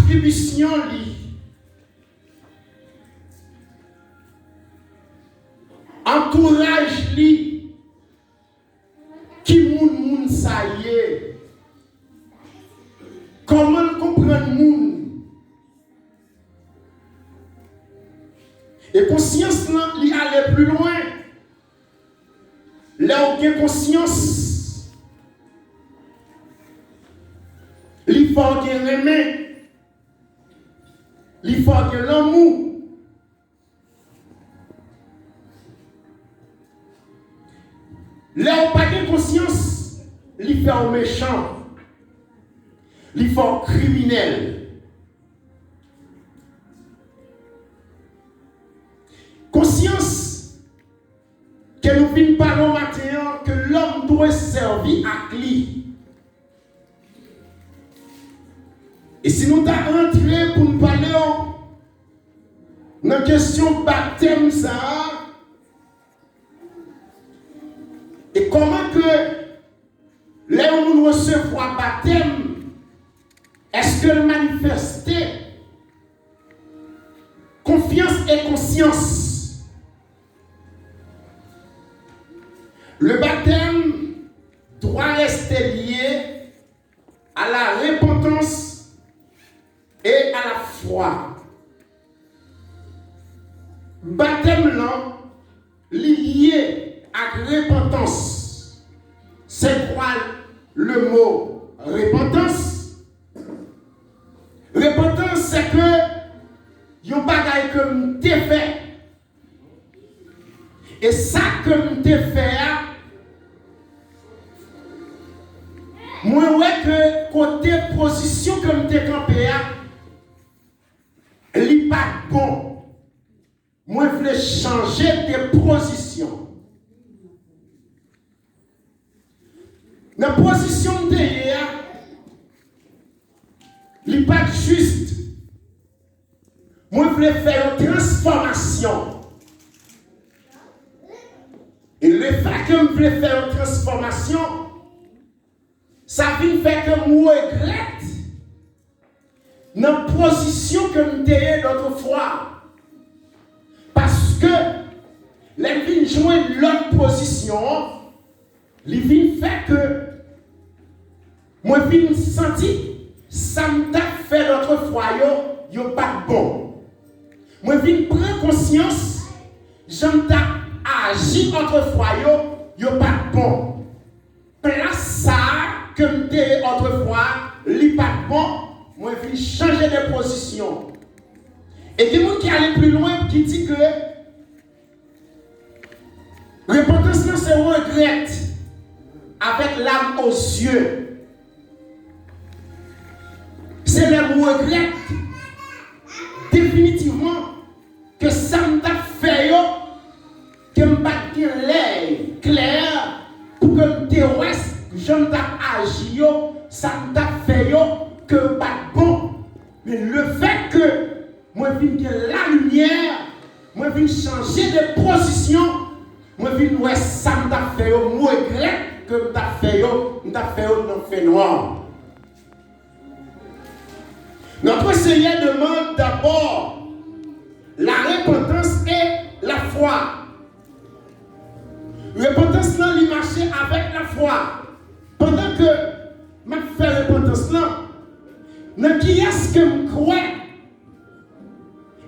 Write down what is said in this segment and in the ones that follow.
attribution entourage li qui moun ça y est. Comment comprendre moun? Et conscience là, li aller plus loin. Là où il y a conscience, il faut qu'il y ait l'aimé, il faut qu'il y ait l'amour. Là où pas de conscience, il fait un méchant, il fait un criminel. Conscience que nous finissons par le matin que l'homme doit servir à lui. Et si nous t'avons rentré pour nous parler dans la question baptême, ça, et comment que là où nous recevons baptême, est-ce que le manifester confiance et conscience? Le baptême doit rester lié à la repentance et à la foi. Baptême là, lié à repentance. C'est quoi le mot repentance? Repentance, c'est que yon bagay que t'es fait. Et ça que t'es fait, moi ouais que côté position que t'es campé, li pas bon. Moi je voulais changer de position. Dans la position de li pas juste. Moi je voulais faire une transformation. Et le fait que je voulais faire une transformation, ça vient faire que moi regrette dans la position que je étais d'autrefois. Parce que les vignes joindre l'autre position, les vignes fait que moi je sentir ça m'a fait d'autrefois, yo pas bon. Moi je prends conscience, j'en agir autrefois, yo pas bon. Place ça que m'était autrefois, li pas bon, moi je vais changer de position. Et des gens qui allent plus loin qui dit que repentance c'est regret avec l'âme aux yeux. C'est le regret définitivement que ça m'a fait que je ne l'air clair pour que je reste, je ne agi, ça m'a fait que pas bon. Mais le fait que moi je viens de la lumière, moi je viens changer de position, moi je viens ça m'a fait moi regrette que je fait dans fait noir. Notre Seigneur demande d'abord la repentance et la foi. Repentance là, il marchait avec la foi. Pendant que je fais repentance là, dans qui est-ce que je crois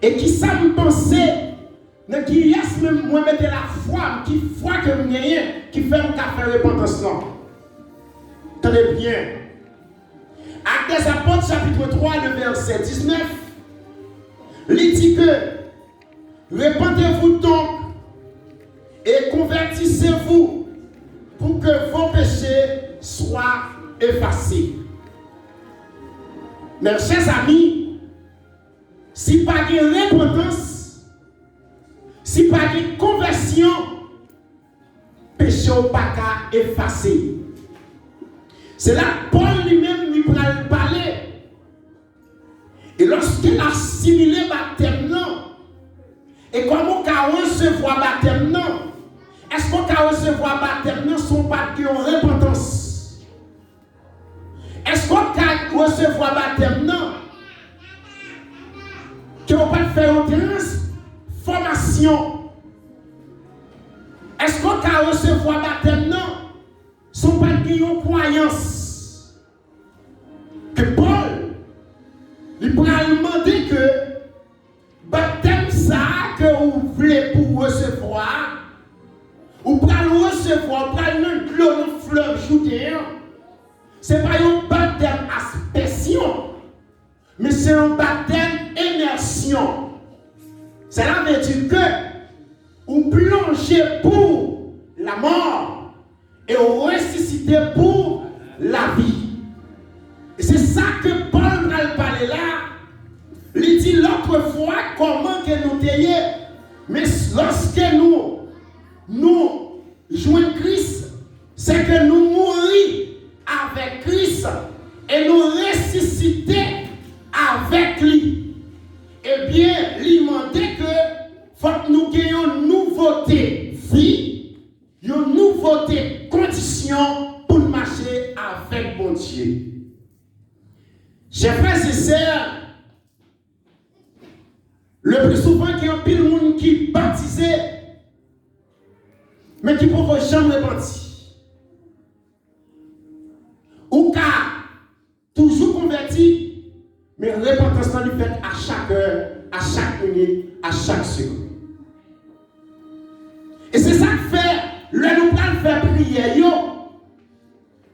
et qui ça me pensait, dans qui est-ce que je mettais la foi, qui foi que je gagne, qui fait que je fais repentance là. Tenez bien. Actes des Apôtres, chapitre 3, le verset 19, il dit que repentez-vous donc et convertissez-vous pour que vos péchés soient effacés. Mes chers amis, si pas de repentance, si pas de conversion, péché ou pas qu'à effacer. C'est là Paul lui-même lui parler. Et lorsqu'il a assimilé baptême, non. Et comment on peut recevoir baptême, non. Est-ce qu'on peut recevoir baptême, non, son pas de repentance? Est-ce qu'on peut recevoir baptême, non, confirmation. Est-ce qu'on peut recevoir baptême? Non. Son pas de croyance. Que Paul, il pourra demander que baptême ça que vous voulez pour recevoir, ou pour le recevoir, pour le dans le fleuve Jourdain, ce n'est pas un baptême aspersion, mais c'est un baptême immersion. Cela veut dire que vous plongez pour la mort et vous ressuscitez pour la vie. Et c'est ça que Paul va parler là. Il dit l'autre fois comment que nous t'ayons, mais lorsque nous jouons Christ, c'est que nous mourons avec Christ et nous ressuscitons avec lui. Eh bien, il demandait que faut que nous ayons une nouveauté vie, une nouveauté condition pour marcher avec bon Dieu. Chers frères et sœurs, le plus souvent, il y a un pile de monde qui est baptisé, mais qui ne peut jamais repentir. Ou car toujours converti, mais repentance lui fait à chaque heure, à chaque minute, à chaque seconde. Et c'est ça que fait, le nous allons faire prière,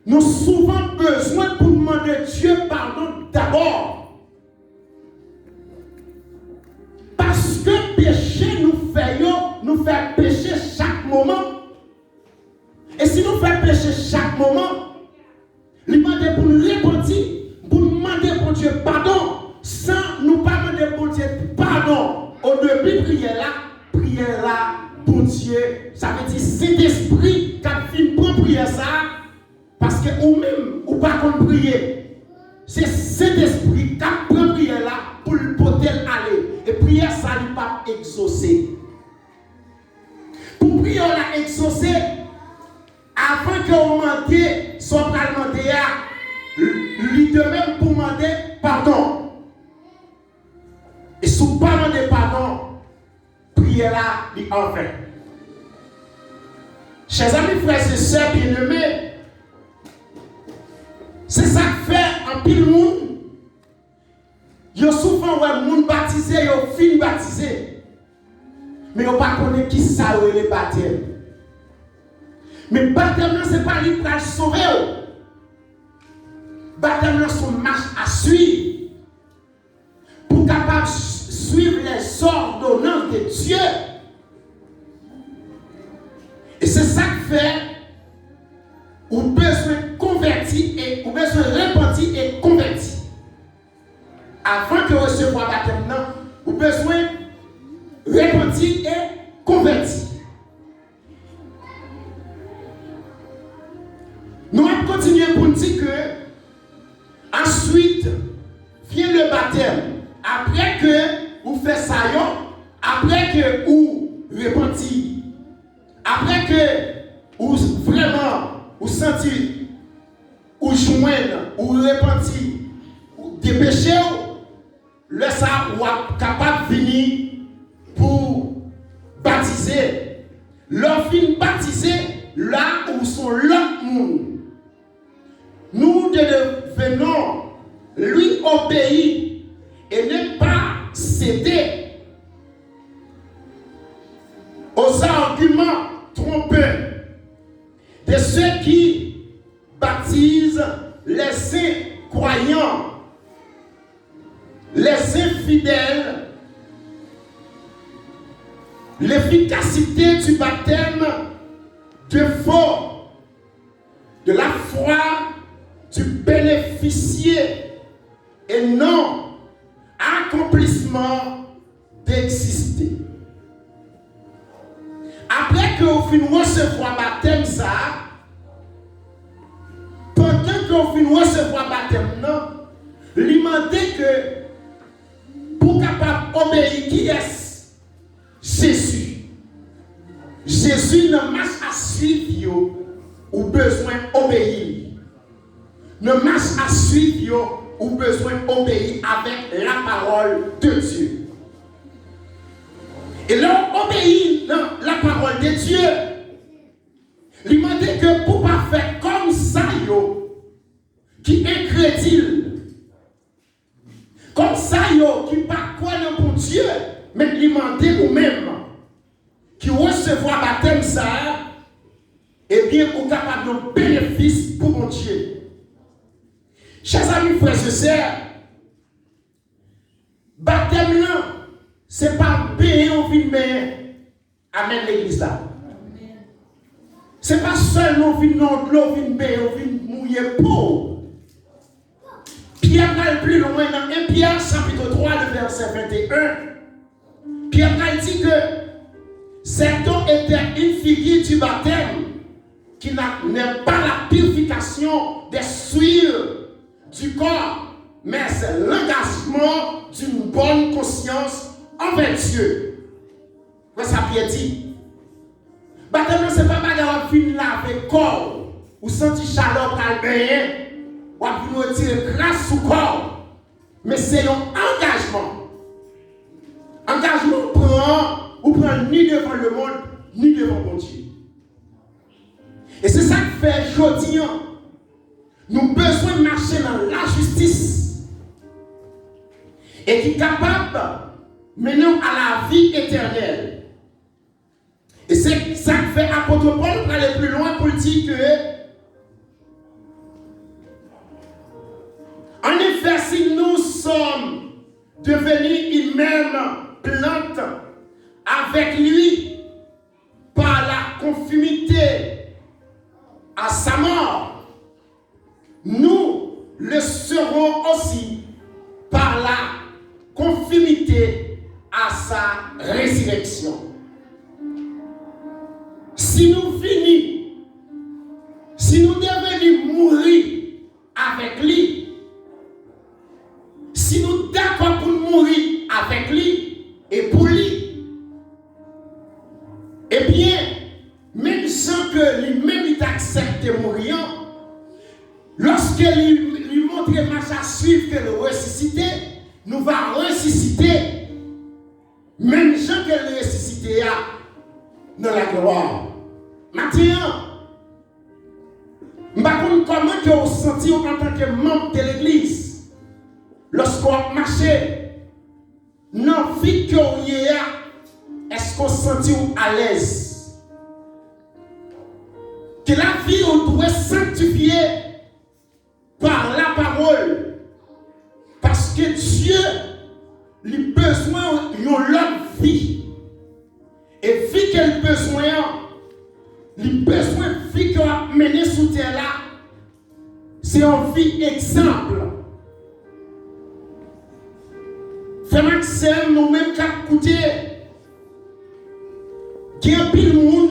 nous avons souvent besoin pour demander Dieu pardon d'abord. Parce que péché nous fait pécher chaque moment. Et si nous faisons pécher chaque moment, il demande pour nous repentir, pour nous demander pour Dieu pardon, sans nous pas demander pour Dieu pardon. Au début, prière là, pour Dieu, ça veut dire cet esprit qui a fini pour prier ça, parce que ou même, ou pas qu'on prier. C'est cet esprit qui a pris prière là pour le porter aller. Et prière ça n'est pas exaucé. Pour prier la exaucé, avant que vous demandiez, soit demander, lui de même pour demander pardon. Et si vous ne demandez pardon, priez là, il en fait. Chers amis, frères et sœurs bien-aimés, c'est ça que fait en pile monde. Yo souvent ouais monde baptisé, yo fin baptisé. Mais yo pas connaît qui ça le baptême. Mais baptême c'est pas lui pour sauver. Baptême c'est une marche à suivre. Pour capable suivre les ordonnances de Dieu. Et c'est ça que fait ou besoin convertir et ou besoin repentir et convertir. Avant que recevoir baptême, vous avez besoin de repentir et convertir. Nous allons continuer pour dire que ensuite vient le baptême. Après que vous faites ça, après que vous repentez, après que vous vraiment vous sentez, vous joignez, vous repentez, vous dépêchez, le ça ou capable de venir pour baptiser. L'homme fin baptiser là où sont l'autre monde. Nous devenons lui obéir et ne pas céder aux arguments trompeurs de ceux qui baptisent les incroyants, les infidèles. L'efficacité du baptême de faux, de la foi du bénéficier et non accomplissement d'exister. Après que vous finissez recevoir baptême ça, pendant que vous finissez recevoir baptême non, lui demandez que pour capable obéir qui est Jésus. Jésus ne marche à suivre ou besoin d'obéir. Ne marche à suivre ou besoin d'obéir avec la parole de Dieu. Et là, on obéit dans la parole de Dieu. Il m'a dit que pour pas faire comme ça, qui est crédile, comme ça, qui pas quoi pour Dieu, mais il m'a dit vous-même, qui recevoir baptême ça, et bien, vous capable de bénéfice pour mon Dieu. Chers amis, frères et sœurs, baptême là, c'est pas payer au vin, mais amène l'église là. C'est pas seulement vin non, l'eau vin payer au vin mouiller pour. Pierre va le plus loin dans 1 Pierre chapitre 3, le verset 21. Pierre va dit que cette eau était une figure du baptême qui n'est pas la purification des souillures du corps, mais c'est l'engagement d'une bonne conscience envers Dieu. Voilà ça Pierre dit. Baptême, ce n'est pas bagarre qui finit laver le corps, ou sentir chaleur pour le bain, ou pour retirer grâce sous corps, mais c'est un engagement. Engagement prend ni devant le monde, ni devant mon Dieu. Et c'est ça qui fait aujourd'hui, nous avons besoin de marcher dans la justice et qui est capable de mener à la vie éternelle. Et c'est ça qui fait apôtre Paul pour aller plus loin pour dire que en effet, si nous sommes devenus une même plante avec lui par la conformité à sa mort, nous le serons aussi par la conformité à sa résurrection. Si nous finissons, si nous devenons mourir avec lui, si nous d'accord pour mourir avec lui et pour lui, eh bien, même sans que lui-même il accepte de mourir, lorsque lui montre marche à suivre que le ressuscité, nous va ressusciter, même sans que le ressuscité a dans la gloire. Maintenant, je ne sais pas comment vous sentez en tant que membre de l'église. Lorsqu'on marche dans la vie que vous avez, est-ce qu'on se sent à l'aise? Que la vie, on doit sanctifier par la parole. Parce que Dieu, il a besoin d'une autre vie. Et vie qu'il a besoin, il a besoin de vie qu'il a menée sous terre là. C'est une vie exemple. Frère Maxime, nous-mêmes qui avons écouté, il y a un pile de monde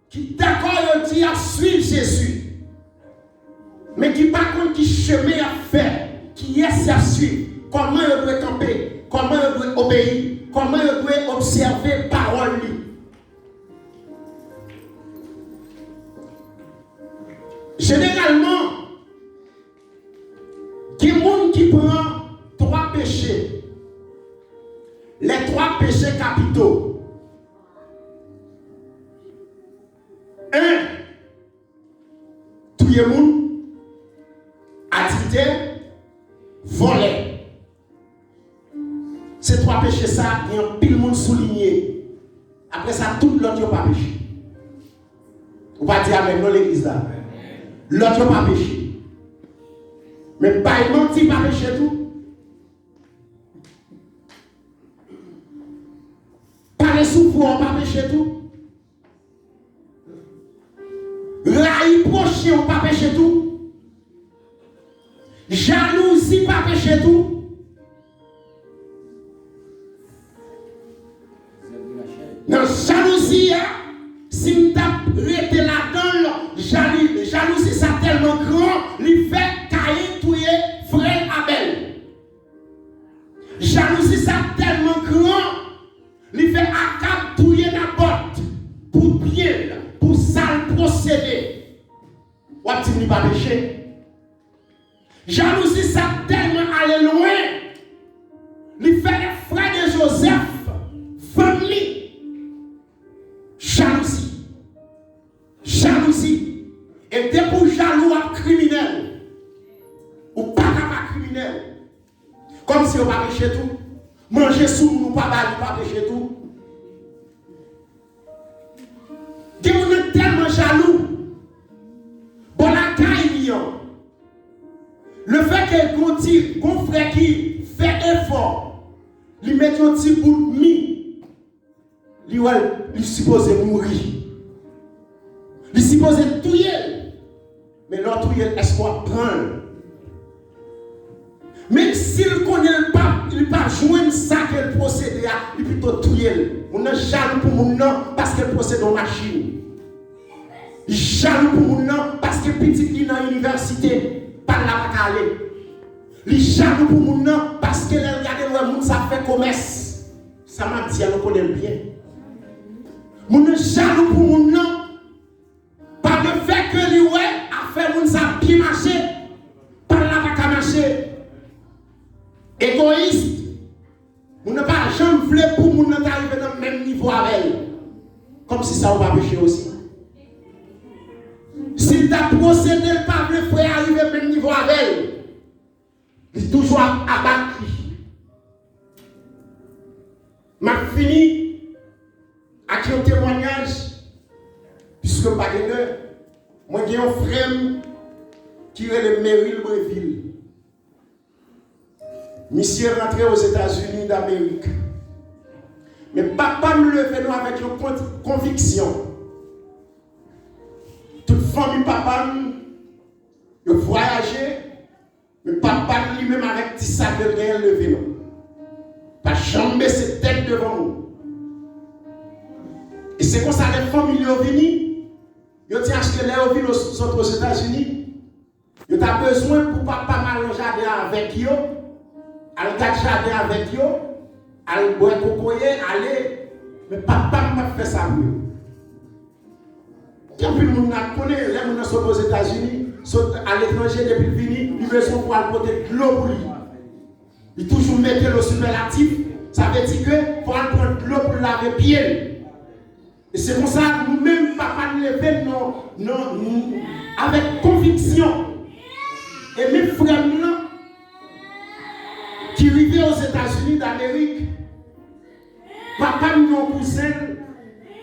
qui d'accord dit à suivre Jésus, mais qui par contre qui chemin à faire, qui est à suivre, comment il doit camper, comment il doit obéir, comment il doit observer parole. Généralement, il y a des gens qui prennent 3 péchés. Les 3 péchés capitaux. 1. Tuer le monde. Adultère. Voler. Ces 3 péchés, ça, il y a un pile monde souligné. Après ça, tout l'autre n'a pas péché. Vous ne pouvez pas dire amen dans l'église là. L'autre n'a pas péché. Mais pas il mentit, pas péché tout. Parler sous vous, pas péché tout. Raï prochain, pas péché tout. Jalousie, pas péché tout. Dans jalousie, si tu as été là-dedans, jalousie, ça tellement grand, il fait Caïn tuer frère Abel. Jalousie, ça tellement grand, il fait Akab tuer la botte pour bien, pour sale procédé. Ou tu pas péché. Jalousie, ça tellement allé loin, il fait les frères de Joseph, famille criminel. Comme si on va pécher tout. Manger sous nous, pas pécher tout. Des gens sont tellement jaloux. Bon, la caille, le fait qu'un frère qui fait effort, il met un petit bout de mie, il est supposé mourir. Il est supposé tuer. Mais l'autre, il est espoir prendre. Même s'il connaît pas, il ne peut pas jouer ça qu'elle procède, il peut plutôt tuer. On est jaloux pour mon nom parce qu'elle possède une machine. Il est jaloux pour mon nom parce que petit il est dans l'université, pas là pas aller. Il est jaloux pour mon nom parce qu'elle regarde le monde ça fait commerce. Ça m'a dit, elle connaît bien. Mon est jaloux pour mon nom par le fait que lui a fait mon ça bien marcher, pas là pas marcher. Égoïste. On n'a pas jamais voulu pour nous arriver dans le même niveau avec elle. Comme si ça on va pécher aussi. Si tu as procédé, pas le frère arriver au même niveau avec elle. Il est toujours abattu. M'a fini avec un témoignage. Puisque pas de moi j'ai un frère qui est le Merrill Breville. Monsieur est rentré aux États-Unis d'Amérique. Mais papa me levait avec une conviction. Toute famille papa a voyagé, mais papa lui-même avec petit sac de rien levé nous. Pas jamais ses têtes devant nous. Et c'est comme ça les familles sont venues. Ils ont dit acheter les villes aux États-Unis. Ils ont besoin pour papa manger avec eux. Al gâte jardin avec eux, al boire cocoyer, aller. Mais papa m'a fait ça mieux. Depuis le monde connaît, les gens sont aux États-Unis, sont à l'étranger depuis le fini, ils besoin pour aller porter de l'eau pour lui. Ils toujours mettent le superlatif, ça veut dire que faut aller prendre de l'eau pour laver pied. Et c'est pour ça que nous-mêmes, papa nous levons non, avec conviction. Et mes frères, qui vivait aux États-Unis d'Amérique, papa nous a cousin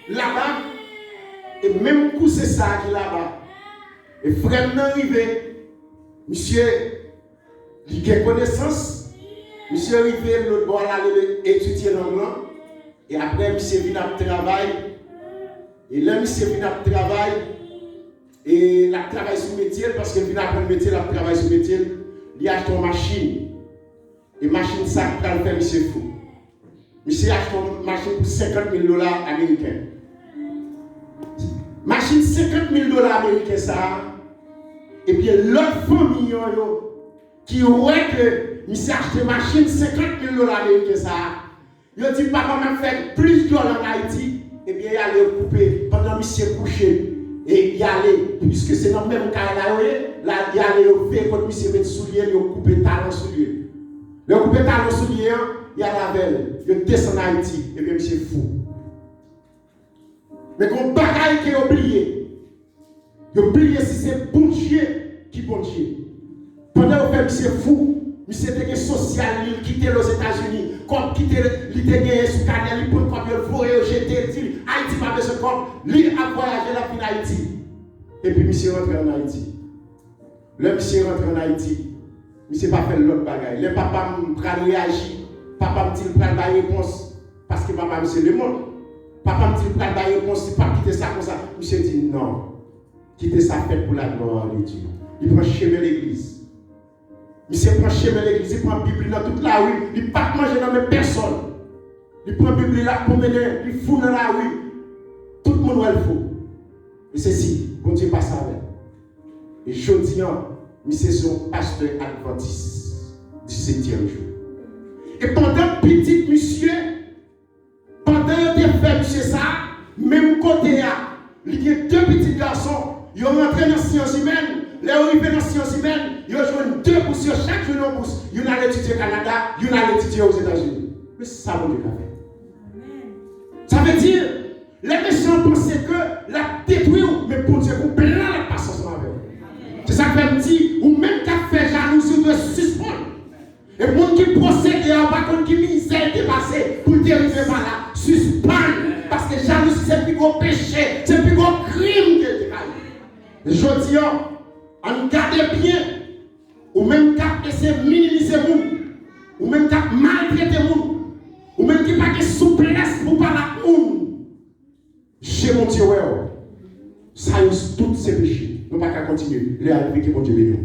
là-bas, et même cousin ça qui là-bas. Et frère nous arrivé, monsieur, il a connaissance, monsieur arrivé l'autre bord là, étudier l'anglais, et après monsieur vient à travail, et là monsieur vient à travail, et il travaille sur le métier, parce qu'il vient apprendre le métier, il travaille sur le métier, il a acheté une machine. Et machine ça qui va le faire, monsieur fou. Monsieur achète une machine pour $50,000 américains. Machine $50,000 américains ça. Et bien l'autre famille qui aurait que monsieur achète une machine $50,000 américains ça. Il dit papa m'a fait plus de dollars en Haïti. Et bien il allait couper pendant monsieur couché. Et il allait, puisque c'est dans le même cas là, il allait faire quand monsieur met soulier, il couper talent soulier. Le coupé talon soulier, il y a la veille, il descend en Haïti, et bien monsieur fou. Mais qu'on bagaille qui est oublié. Il oublié si c'est bon Dieu qui bon Dieu. Pendant que monsieur fou, monsieur était social, il quittait les États-Unis, comme quitter, il était gagné sous canal, il prend comme il faut, il jeter, il dit, Haïti pas besoin comme, lui a voyagé la fin Haïti. Et puis monsieur rentre en Haïti. Le monsieur rentre en Haïti. Monsieur pas fait l'autre bagaille. Le papa me réagir. Papa me dit prendre la réponse. Parce que papa c'est le monde. Papa me dit prendre la réponse. Il pas quitter ça comme ça. Monsieur dit non. Quitter ça fait pour la gloire de Dieu. Il prend chemin l'église. Monsieur prend chemin l'église. Il prend la Bible dans toute la rue. Il ne pas manger dans mes personnes. Il prend la Bible là pour mener. Il fout dans la rue. Tout le monde va le fou. Et c'est si. Bon Dieu passe avec. Et je dis monsieur son pasteur adventiste du 7e jour. Et pendant petit monsieur, pendant que fait monsieur ça, même côté il y a deux petits garçons, ils ont rentré dans les sciences humaines, les arrivés dans les sciences humaines, ils ont joué 2 bourses sur chaque jour en bourse. Ils ont allé étudier au Canada, ils ont allé étudier aux États-Unis. Mais c'est ça mon Dieu qu'a fait. Ça veut dire, les méchants pensaient que la détruire, mais pour Dieu, vous plein la patience avec. C'est ça que me dit, ou même qu'à faire jalousie de suspendre, c'est le plus gros péché, c'est le plus gros crime que tu as. Je dis, on garde bien, ou même qu'à essayer de minimiser le monde, ou même qu'à maltraiter le monde, ou même qui pas de souplesse pour parler à monde. Chez mon Dieu, ça y est, tous ces péchés. Nous ne pouvons pas continuer. Les arrivés qui vont Dieu bénir.